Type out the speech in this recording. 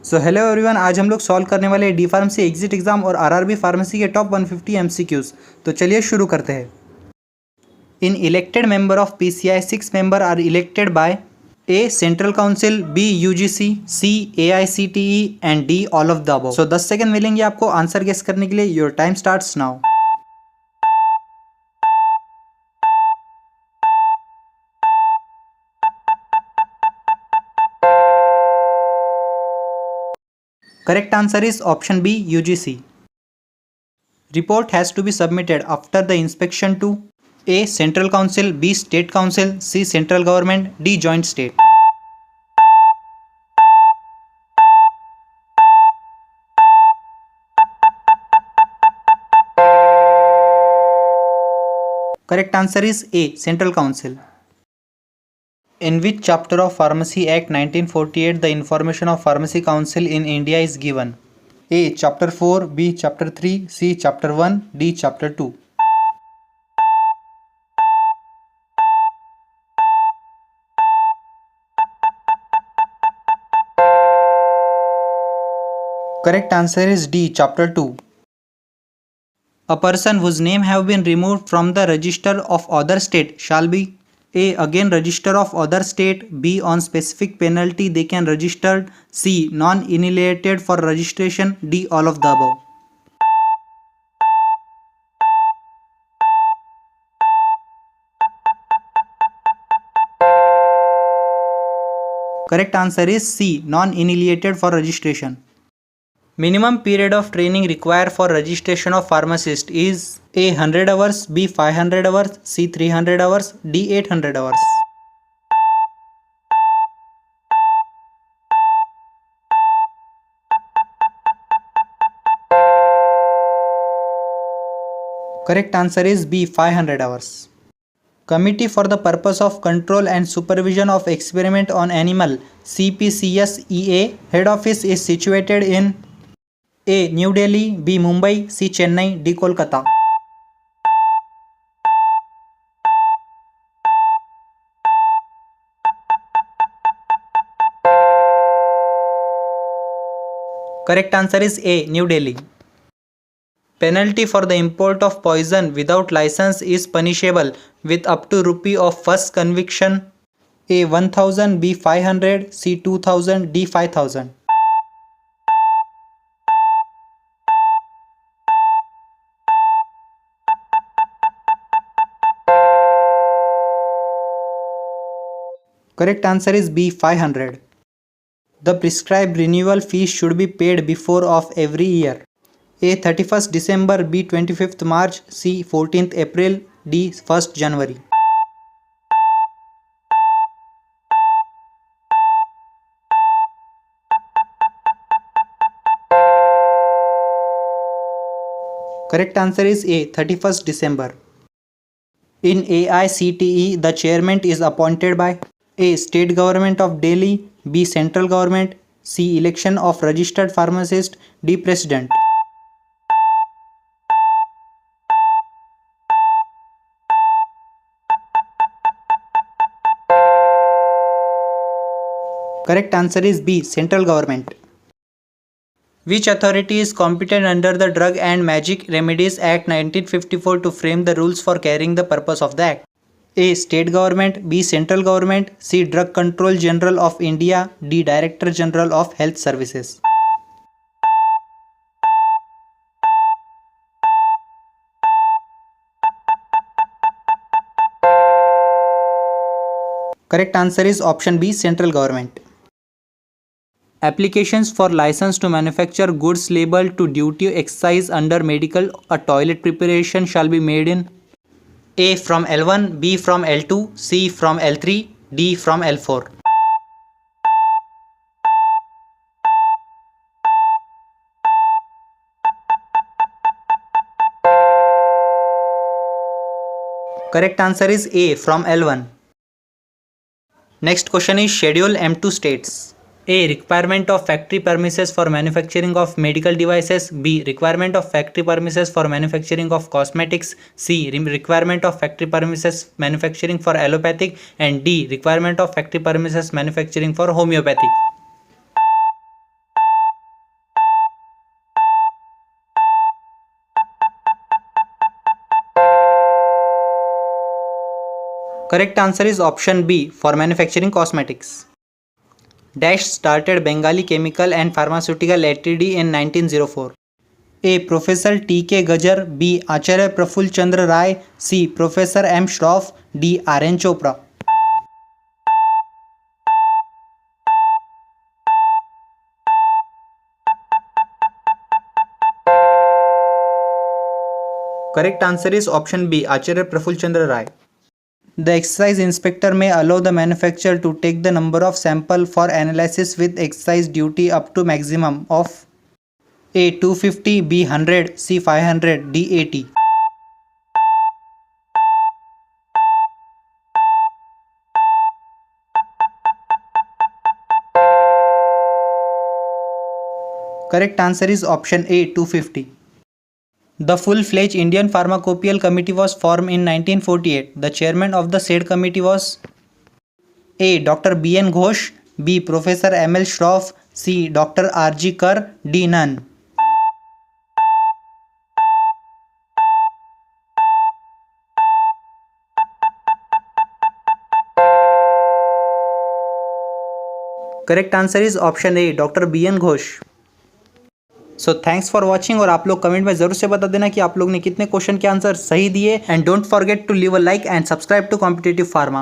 So hello everyone, आज हम लोग सॉल्व करने वाले डी फार्मेसी एग्जिट एग्जाम और आरआरबी फार्मेसी के टॉप 150 एमसीक्यूज। तो चलिए शुरू करते हैं। In elected member of PCI 6 member are elected by A central council, B UGC, C AICTE and D all of the above. So 10 second मिलेंगे आपको answer guess करने के लिए। Your time starts now. Correct answer is option B, UGC. Report has to be submitted after the inspection to A. Central Council, B. State Council, C. Central Government, D. Joint State. Correct answer is A. Central Council. In which chapter of Pharmacy Act 1948 the information of Pharmacy Council in India is given? A. Chapter 4, B. Chapter 3, C. Chapter 1, D. Chapter 2. Correct answer is D. Chapter 2. A person whose name have been removed from the register of other state shall be A. Again register of other state, B. On specific penalty they can register, C. Non-annihilated for registration, D. All of the above. Correct answer is C. Non-annihilated for registration. Minimum period of training required for registration of pharmacist is A. 100 hours, B. 500 hours, C. 300 hours, D. 800 hours. Correct answer is B. 500 hours. Committee for the purpose of control and supervision of experiment on animal, CPCSEA, head office is situated in A. New Delhi, B. Mumbai, C. Chennai, D. Kolkata. Correct answer is A. New Delhi. Penalty for the import of poison without license is punishable with up to rupee of first conviction. A. 1000, B. 500, C. 2000, D. 5000. Correct answer is B. 500. The prescribed renewal fee should be paid before of every year. A. 31st December, B. 25th March, C. 14th April, D. 1st January. Correct answer is A. 31st December. In AICTE, the chairman is appointed by A. State Government of Delhi, B. Central Government, C. Election of registered pharmacist, D. President. Correct answer is B. Central Government. Which authority is competent under the Drug and Magic Remedies Act 1954 to frame the rules for carrying the purpose of the Act? A. State Government, B. Central Government, C. Drug Control General of India, D. Director General of Health Services. Correct answer is option B. Central Government. Applications for license to manufacture goods labeled to duty excise under medical or toilet preparation shall be made in A. From L1, B. From L2, C. From L3, D. From L4. Correct answer is A. From L1. Next question is Schedule M2 states. A. Requirement of factory premises for manufacturing of medical devices. B. Requirement of factory premises for manufacturing of cosmetics. C. Requirement of factory premises manufacturing for allopathic. And D. Requirement of factory premises manufacturing for homeopathy. Correct answer is option B for manufacturing cosmetics. Dash started Bengali Chemical and Pharmaceutical Ltd in 1904. A. Professor T.K. Gajar. B. Acharya Praful Chandra Rai. C. Professor M. Shroff. D. R.N. Chopra. Correct answer is option B. Acharya Praful Chandra Rai. The excise inspector may allow the manufacturer to take the number of sample for analysis with excise duty up to maximum of A. 250, B. 100, C. 500, D. 80. Correct answer is option A. 250. The full-fledged Indian Pharmacopoeia Committee was formed in 1948. The chairman of the said committee was A. Dr. B. N. Ghosh, B. Professor M. L. Shroff, C. Dr. R. G. Kerr, D. None. Correct answer is option A. Dr. B. N. Ghosh. So thanks for watching और आप लोग comment में जरूर से बता देना कि आप लोग ने कितने क्वेश्चन के आंसर सही दिए and don't forget to leave a like and subscribe to competitive pharma.